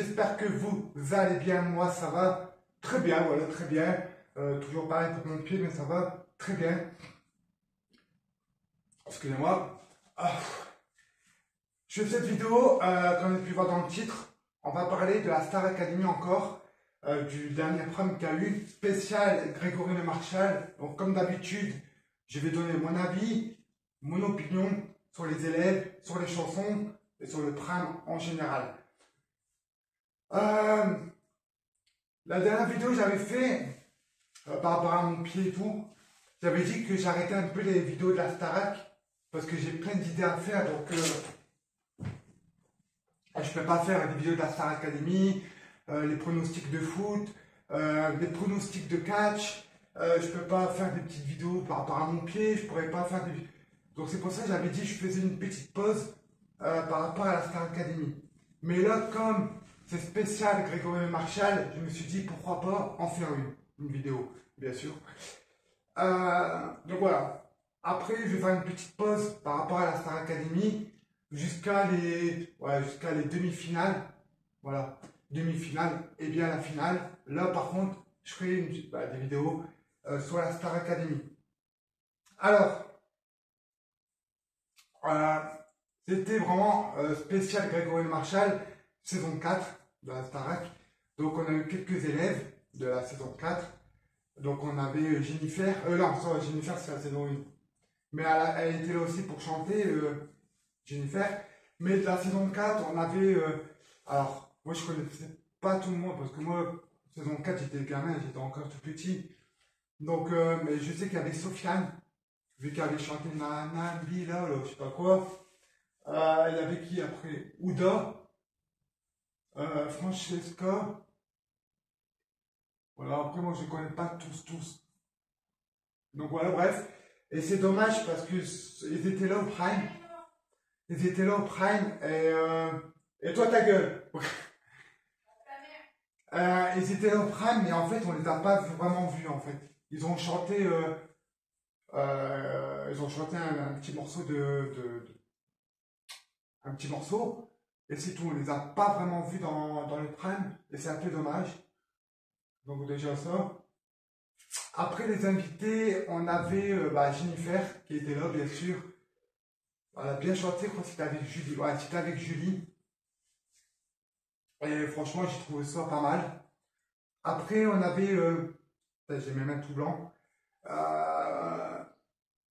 j'espère que vous allez bien. Moi, ça va très bien, voilà, très bien. Toujours pareil pour mon pied, mais ça va très bien. Excusez-moi. Ah. Je fais cette vidéo, comme vous avez pu voir dans le titre, on va parler de la Star Academy encore, du dernier programme qu'il y a eu, spécial Grégory Le Marchal. Donc, comme d'habitude, je vais donner mon avis, mon opinion sur les élèves, sur les chansons et sur le programme en général. La dernière vidéo que j'avais fait par rapport à mon pied et tout, j'avais dit que j'arrêtais un peu les vidéos de la Starac parce que j'ai plein d'idées à faire. Donc, je ne peux pas faire des vidéos de la Star Academy, les pronostics de foot, des pronostics de catch. Je ne peux pas faire des petites vidéos par rapport à mon pied. Je pourrais pas faire des. Donc, c'est pour ça que j'avais dit que je faisais une petite pause par rapport à la Star Academy. Mais là, comme c'est spécial Grégory Le Marchal, je me suis dit pourquoi pas en faire une vidéo, bien sûr. Donc voilà. Après, je vais faire une petite pause par rapport à la Star Academy jusqu'à les demi-finales. Voilà, demi-finale et bien la finale. Là, par contre, je ferai des vidéos sur la Star Academy. Alors, c'était vraiment spécial Grégory Le Marchal, saison 4 de la Starac. Donc, on a eu quelques élèves de la saison 4. Donc, on avait Jennifer. Non, Jennifer, c'est la saison 1. Mais elle était là aussi pour chanter, Jennifer. Mais de la saison 4, on avait. Alors, moi, je connaissais pas tout le monde parce que moi, saison 4, j'étais gamin, j'étais encore tout petit. Donc, mais je sais qu'il y avait Sofiane, vu qu'elle avait chanté Nana, Bila, je sais pas quoi. Il y avait qui après? Ouda, Francesca. Voilà, après, moi, je connais pas tous. Donc, voilà, bref. Et c'est dommage parce qu'ils étaient là au prime. Ils étaient là au prime et toi ta gueule. Ils étaient là au prime mais en fait on les a pas vraiment vus en fait. Ils ont chanté un petit morceau un petit morceau et c'est tout. On les a pas vraiment vus dans le prime et c'est un peu dommage. Donc déjà ça. Après les invités, on avait Jennifer qui était là bien sûr. Elle a bien chanté, je crois que c'était avec Julie. Ouais, c'était avec Julie. Et franchement, j'ai trouvé ça pas mal. Après, on avait. J'ai mes mains tout blanc.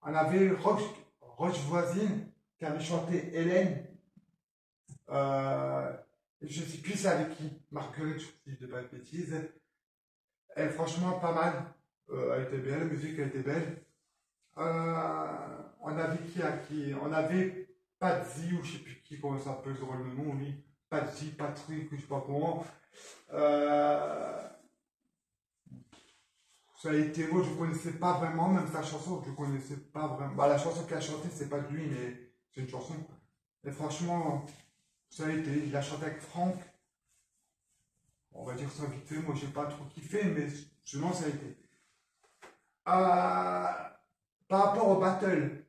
On avait Roche Voisine qui avait chanté Hélène. Je ne sais plus c'est avec qui. Marguerite, si je ne dis pas de bêtises. Et franchement, pas mal. Elle était belle, la musique elle était belle. On avait qui? On avait Pazzi ou je ne sais plus qui, comment ça s'appelle, le drôle de nom, lui. Pazzi, Patrick, je ne sais pas comment. Ça a été, moi je ne connaissais pas vraiment, même sa chanson, je ne connaissais pas vraiment. Bah, la chanson qu'il a chantée, c'est pas de lui, mais c'est une chanson. Et franchement, ça a été, il a chanté avec Franck. On va dire ça vite fait, moi j'ai pas trop kiffé, mais sinon ça a été. Par rapport au battle,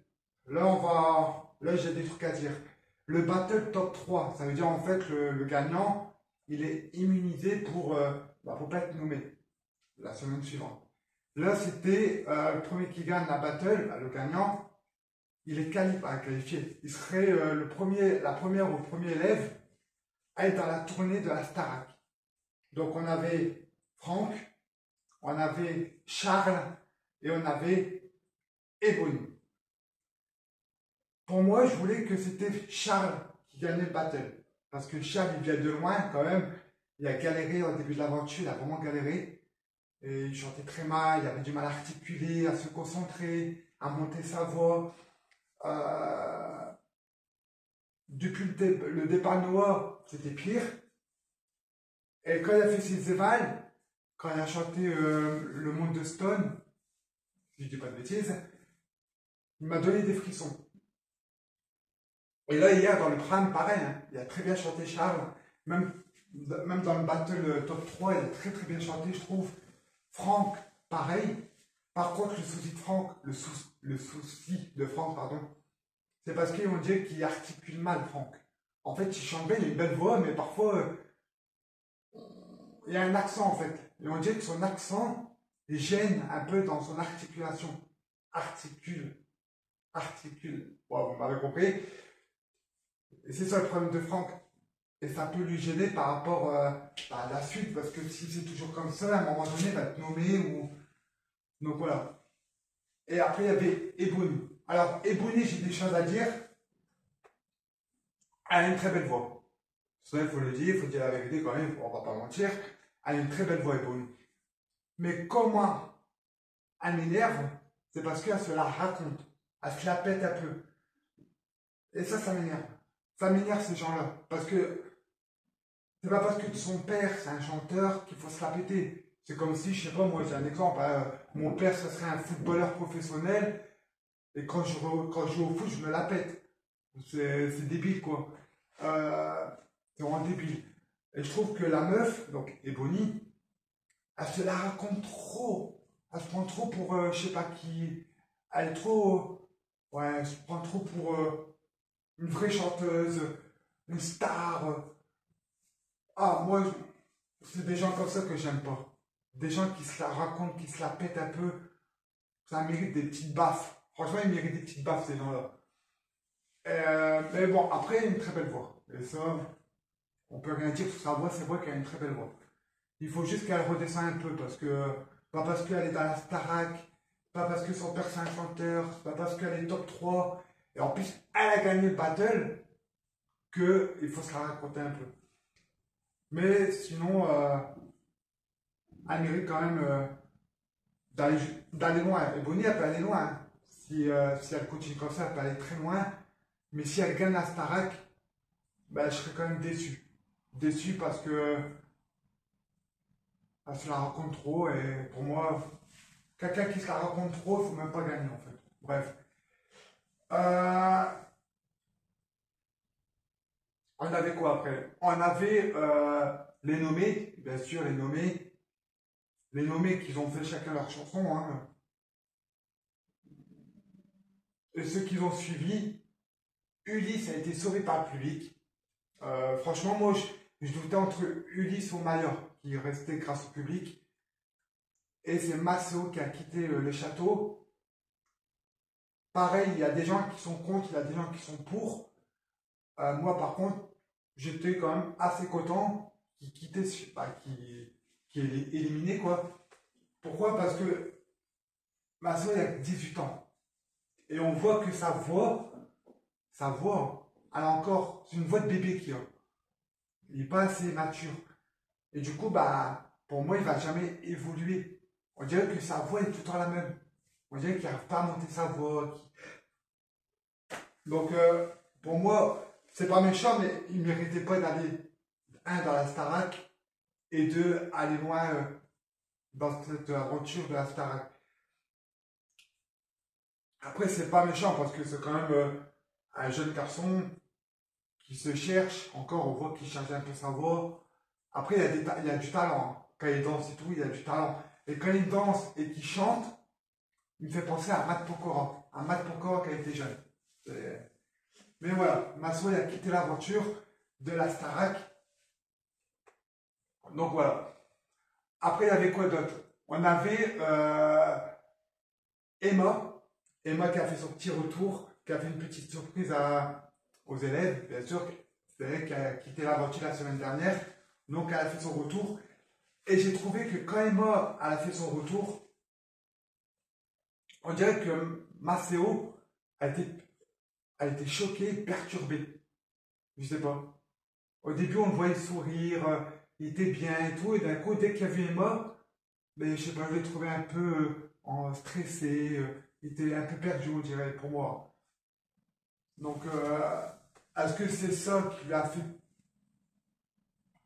là j'ai des trucs à dire. Le battle top 3, ça veut dire en fait le gagnant, il est immunisé pour pas être nommé la semaine suivante. Là, c'était le premier qui gagne la battle, le gagnant, il est qualifié. Il serait la première ou premier élève à être dans la tournée de la Starac. Donc, on avait Franck, on avait Charles et on avait Ebony. Pour moi, je voulais que c'était Charles qui gagnait le battle. Parce que Charles, il vient de loin quand même. Il a galéré au début de l'aventure, il a vraiment galéré. Et il chantait très mal, il avait du mal à articuler, à se concentrer, à monter sa voix. Depuis le départ de Noah, c'était pire. Et quand il a fait ses évals, quand il a chanté Le Monde de Stone, si je dis pas de bêtises, il m'a donné des frissons. Et là, hier, dans le prime, pareil, hein, il a très bien chanté Charles. Même dans le battle top 3, il a très très bien chanté, je trouve. Franck, pareil. Par contre, le souci de Franck, pardon, c'est parce qu'on dirait qu'il articule mal, Franck. En fait, il chante bien, il a une belle voix, mais parfois, il y a un accent en fait. Et on dirait que son accent gêne un peu dans son articulation. Articule, articule. Bon, vous m'avez compris. Et c'est ça le problème de Franck. Et ça peut lui gêner par rapport à la suite, parce que si c'est toujours comme ça, à un moment donné, il va te nommer ou. Donc voilà. Et après, il y avait Ebony. Alors, Ebony, j'ai des choses à dire. Elle a une très belle voix. Ça, il faut le dire, il faut dire la vérité quand même, on va pas mentir. Elle a une très belle voix, Ebony. Mais comment elle m'énerve, c'est parce qu'elle se la raconte. Elle se la pète un peu. Et ça m'énerve. Ça m'énerve ces gens-là. Parce que c'est pas parce que son père, c'est un chanteur qu'il faut se la péter. C'est comme si, je sais pas, moi j'ai un exemple, hein, mon père, ce serait un footballeur professionnel, et quand quand je joue au foot, je me la pète. C'est débile, quoi. C'est vraiment débile. Et je trouve que la meuf, donc Ebony, elle se la raconte trop. Elle se prend trop pour, je sais pas qui. Elle est trop. Ouais, elle se prend trop pour une vraie chanteuse, une star. Ah, moi, c'est des gens comme ça que j'aime pas. Des gens qui se la racontent, qui se la pètent un peu. Ça mérite des petites baffes. Franchement, ils méritent des petites baffes, ces gens-là. Mais bon, après, il a une très belle voix. Et ça, on peut rien dire sur sa voix, c'est vrai qu'elle a une très belle voix. Il faut juste qu'elle redescende un peu, parce que, pas parce qu'elle est dans la Starac, pas parce que son père c'est un chanteur, pas parce qu'elle est top 3, et en plus, elle a gagné le battle, que il faut se la raconter un peu. Mais sinon, elle mérite quand même d'aller loin. Et Bonnie, elle peut aller loin. Si elle continue comme ça, elle peut aller très loin. Mais si elle gagne la Starac, ben, je serais quand même déçu. Déçu parce que elle se la raconte trop. Et pour moi, quelqu'un qui se la raconte trop, il ne faut même pas gagner en fait. Bref. Euh, on avait quoi après? On avait les nommés, bien sûr, les nommés. Les nommés qui ont fait chacun leur chanson. Hein. Et ceux qui ont suivi, Ulysse a été sauvé par le public. Franchement, moi, je doutais entre Ulysse ou Maillard, qui restait grâce au public. Et c'est Massot qui a quitté le château. Pareil, il y a des gens qui sont contre, il y a des gens qui sont pour. Moi, par contre, j'étais quand même assez content qu'il quittait, qui est éliminé, quoi. Pourquoi? Parce que Massot, il a 18 ans. Et on voit que sa voix, elle a encore, c'est une voix de bébé qu'il a. Il n'est pas assez mature. Et du coup, bah, pour moi, il ne va jamais évoluer. On dirait que sa voix est tout le temps la même. On dirait qu'il n'arrive pas à monter sa voix. Donc, pour moi, c'est pas méchant, mais il ne méritait pas d'aller, un, dans la Starac, et deux, aller loin dans cette aventure de la Starac. Après, c'est pas méchant parce que c'est quand même un jeune garçon qui se cherche. Encore, on voit qu'il cherche un peu sa voix. Après, il a du talent. Hein. Quand il danse et tout, il a du talent. Et quand il danse et qu'il chante, il me fait penser à Matt Pokora. À Matt Pokora qui a été jeune. Mais voilà, Massot a quitté l'aventure de la Starac. Donc voilà. Après, il y avait quoi d'autre? On avait Emma. Emma qui a fait son petit retour, qui a fait une petite surprise aux élèves. Bien sûr, c'est elle qui a quitté l'aventure la semaine dernière. Donc, elle a fait son retour. Et j'ai trouvé que quand Emma elle a fait son retour, on dirait que Maceo a été choqué, perturbé. Je sais pas. Au début, on le voyait sourire, il était bien et tout. Et d'un coup, dès qu'il y avait Emma, mais je sais pas, je l'ai trouvé un peu stressé. Il était un peu perdu, on dirait, pour moi. Donc, est-ce que c'est ça qui lui a fait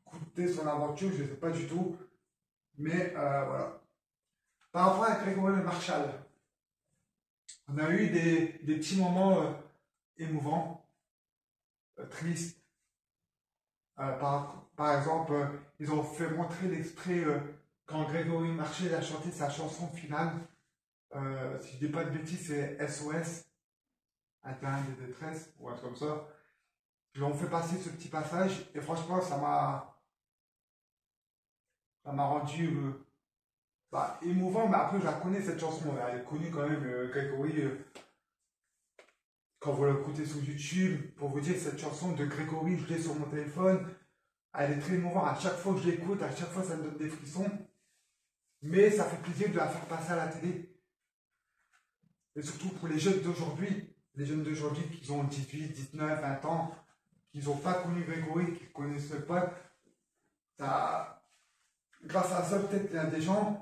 coûter son aventure? Je ne sais pas du tout. Mais voilà. Par rapport à Grégory Marshall, on a eu des petits moments émouvants, tristes. Par exemple, ils ont fait montrer l'extrait quand Grégory Marshall a chanté sa chanson finale. Si je dis pas de bêtises, c'est SOS, un terrain de détresse, ou un truc comme ça. Ils ont fait passer ce petit passage, et franchement, ça m'a rendu émouvant, mais après je la connais cette chanson, elle est connue quand même, Grégory, quand vous l'écoutez sur YouTube, pour vous dire cette chanson de Grégory, je l'ai sur mon téléphone, elle est très émouvante, à chaque fois que je l'écoute, à chaque fois ça me donne des frissons, mais ça fait plaisir de la faire passer à la télé, et surtout pour les jeunes d'aujourd'hui qui ont 18, 19, 20 ans, qui n'ont pas connu Grégory, qui ne connaissent pas, ça, grâce à ça peut-être il y a des gens,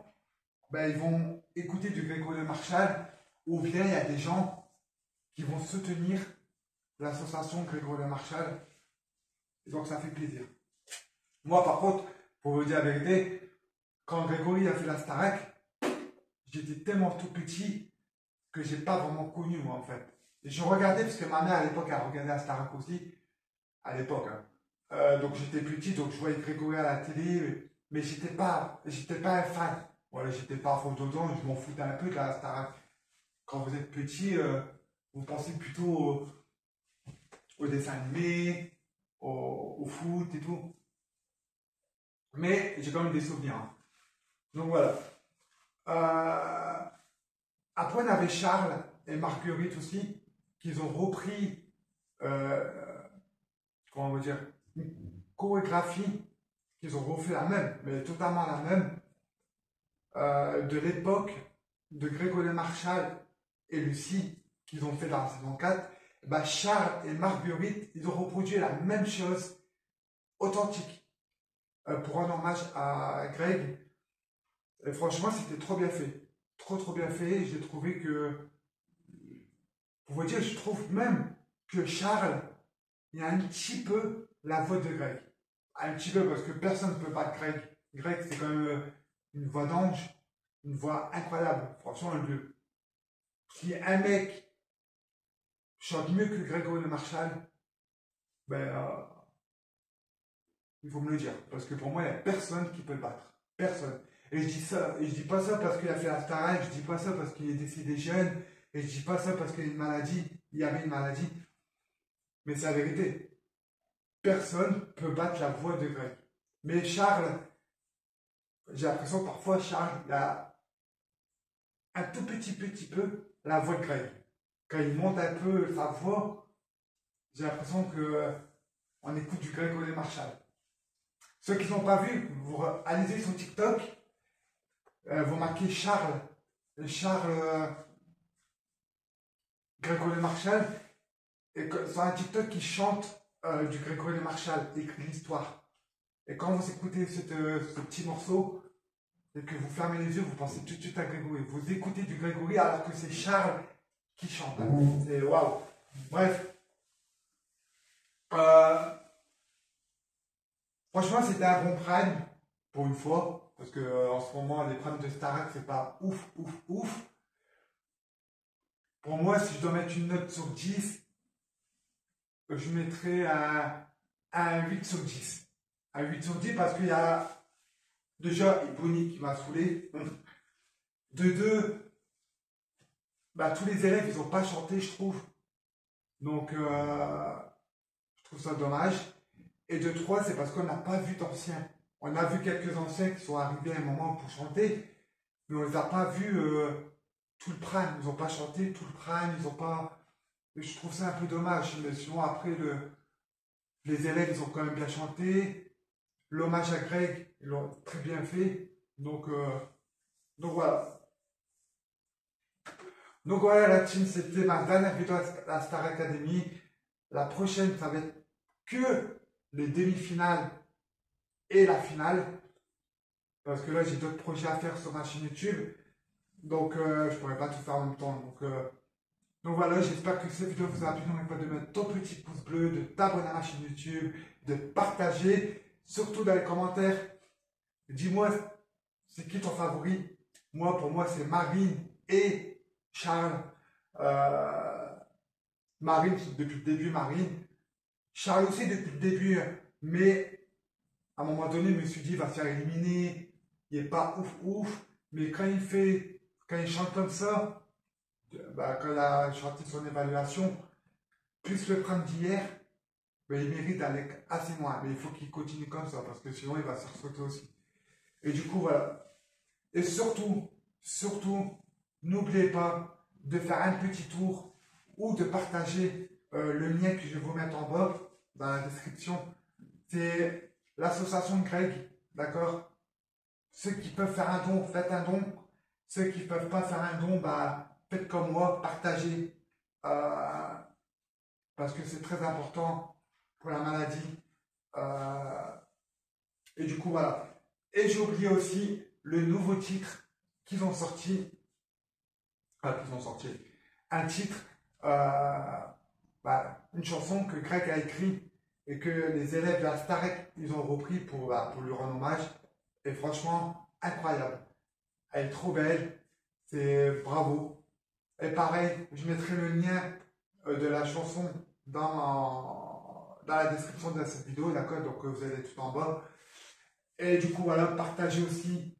ils vont écouter du Grégory Marchal, ou bien il y a des gens qui vont soutenir l'association Grégory Marchal, et donc ça fait plaisir. Moi par contre, pour vous dire la vérité, quand Grégory a fait la Starac, j'étais tellement tout petit que j'ai pas vraiment connu moi en fait. Et je regardais parce que ma mère à l'époque elle regardait la Starac aussi, à l'époque. Hein. Donc j'étais petit, donc je voyais Grégory à la télé, mais j'étais pas un fan. Voilà, j'étais pas à fond dedans, je m'en foutais un peu de la Starac. Quand vous êtes petit, vous pensez plutôt au dessin animé, au foot et tout. Mais j'ai quand même des souvenirs. Hein. Donc voilà. Après, on avait Charles et Marguerite aussi, qui ont repris, comment on va dire, une chorégraphie, qu'ils ont refait la même, mais totalement la même, de l'époque de Grégory Marchal et Lucie, qu'ils ont fait dans la saison 4. Charles et Marguerite, ils ont reproduit la même chose, authentique, pour rendre hommage à Greg. Et franchement, c'était trop bien fait. Trop bien fait. J'ai trouvé que, pour vous dire, je trouve même que Charles, il y a un petit peu la voix de Greg. Un petit peu, parce que personne ne peut battre Greg. Greg, c'est quand même une voix d'ange, une voix incroyable. Franchement, si un mec chante mieux que Grégory Marchal, il faut me le dire. Parce que pour moi, il n'y a personne qui peut le battre. Personne. Et je dis ça, et je dis pas ça parce qu'il a fait la Starac, je dis pas ça parce qu'il est décédé jeune, et je dis pas ça parce qu'il y a une maladie, il y avait une maladie. Mais c'est la vérité. Personne ne peut battre la voix de Greg. Mais Charles, j'ai l'impression que parfois Charles il a un tout petit peu la voix de Greg. Quand il monte un peu sa voix, j'ai l'impression que on écoute du Grégory Marchal. Ceux qui n'ont pas vu, vous allez sur TikTok, vous marquez Charles Grégory Marchal, et sur un TikTok qui chante du Grégory Marchal, écrit l'histoire. Et quand vous écoutez ce petit morceau, et que vous fermez les yeux, vous pensez tout de suite à Grégory. Vous écoutez du Grégory alors que c'est Charles qui chante. C'est waouh. Bref. Franchement, c'était un bon prime, pour une fois. Parce que en ce moment, les primes de Starac, c'est pas ouf. Pour moi, si je dois mettre une note sur 10, je mettrais un 8 sur 10. Un 8 sur 10 parce qu'il y a déjà Bonnie qui m'a saoulé. De deux, tous les élèves, ils n'ont pas chanté, je trouve. Donc, je trouve ça dommage. Et de trois, c'est parce qu'on n'a pas vu d'anciens. On a vu quelques anciens qui sont arrivés à un moment pour chanter, mais on ne les a pas vus tout le prime. Ils n'ont pas chanté tout le prime, ils n'ont pas... Et je trouve ça un peu dommage. Mais sinon, après, les élèves, ils ont quand même bien chanté. L'hommage à Greg, ils l'ont très bien fait. Donc voilà. Donc voilà la team, c'était ma dernière vidéo à la Star Academy. La prochaine, ça va être que les demi-finales et la finale. Parce que là, j'ai d'autres projets à faire sur ma chaîne YouTube. Donc, je ne pourrais pas tout faire en même temps. Donc voilà, j'espère que cette vidéo vous a plu. N'oubliez pas de mettre ton petit pouce bleu, de t'abonner à ma chaîne YouTube, de partager, surtout dans les commentaires. Dis-moi, c'est qui ton favori? Moi, pour moi, c'est Marine et Charles. Marine, depuis le début, Marine. Charles aussi depuis le début, mais à un moment donné, je me suis dit, il va se faire éliminer, il n'est pas ouf, mais quand il chante comme ça, quand il a chanté son évaluation, plus le prime d'hier, il mérite d'aller assez loin, mais il faut qu'il continue comme ça, parce que sinon il va se ressauter aussi. Et du coup, voilà. Et surtout, n'oubliez pas de faire un petit tour ou de partager le lien que je vais vous mettre en bas dans la description. C'est l'association Greg, d'accord? Ceux qui peuvent faire un don, faites un don. Ceux qui ne peuvent pas faire un don, bah, faites comme moi, partagez. Parce que c'est très important pour la maladie. Et du coup, voilà. Et j'ai oublié aussi le nouveau titre qu'ils ont sorti. Un titre, une chanson que Greg a écrit et que les élèves de la Starec, ils ont repris pour lui rendre hommage. Et franchement, incroyable. Elle est trop belle. C'est bravo. Et pareil, je mettrai le lien de la chanson dans la description de cette vidéo, d'accord? Donc vous allez tout en bas. Et du coup, voilà, partagez aussi.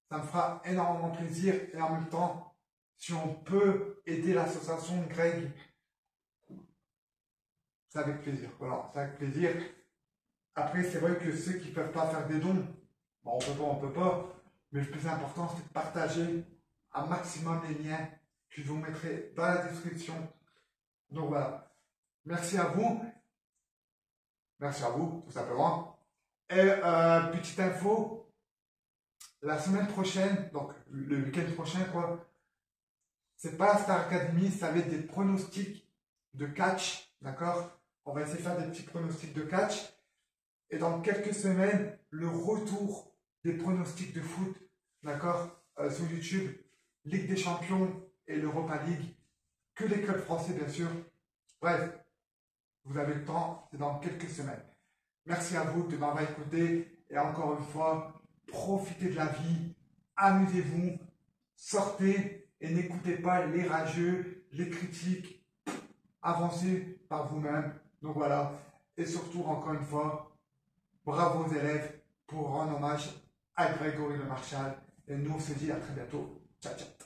Ça me fera énormément plaisir. Et en même temps, si on peut aider l'association Greg, c'est avec plaisir. Voilà, c'est avec plaisir. Après, c'est vrai que ceux qui ne peuvent pas faire des dons, bon, on peut pas. Mais le plus important, c'est de partager un maximum les liens que je vous mettrai dans la description. Donc voilà. Merci à vous. Merci à vous, tout simplement. Et petite info, la semaine prochaine, donc le week-end prochain, quoi, c'est pas la Star Academy, ça va être des pronostics de catch, d'accord? On va essayer de faire des petits pronostics de catch. Et dans quelques semaines, le retour des pronostics de foot, d'accord, sur YouTube, Ligue des Champions et l'Europa League, que les clubs français, bien sûr. Bref, vous avez le temps, c'est dans quelques semaines. Merci à vous de m'avoir écouté et encore une fois, profitez de la vie, amusez-vous, sortez et n'écoutez pas les rageux, les critiques, avancez par vous-même. Donc voilà, et surtout encore une fois, bravo aux élèves pour rendre hommage à Grégory Le Marchal et nous on se dit à très bientôt. Ciao, ciao.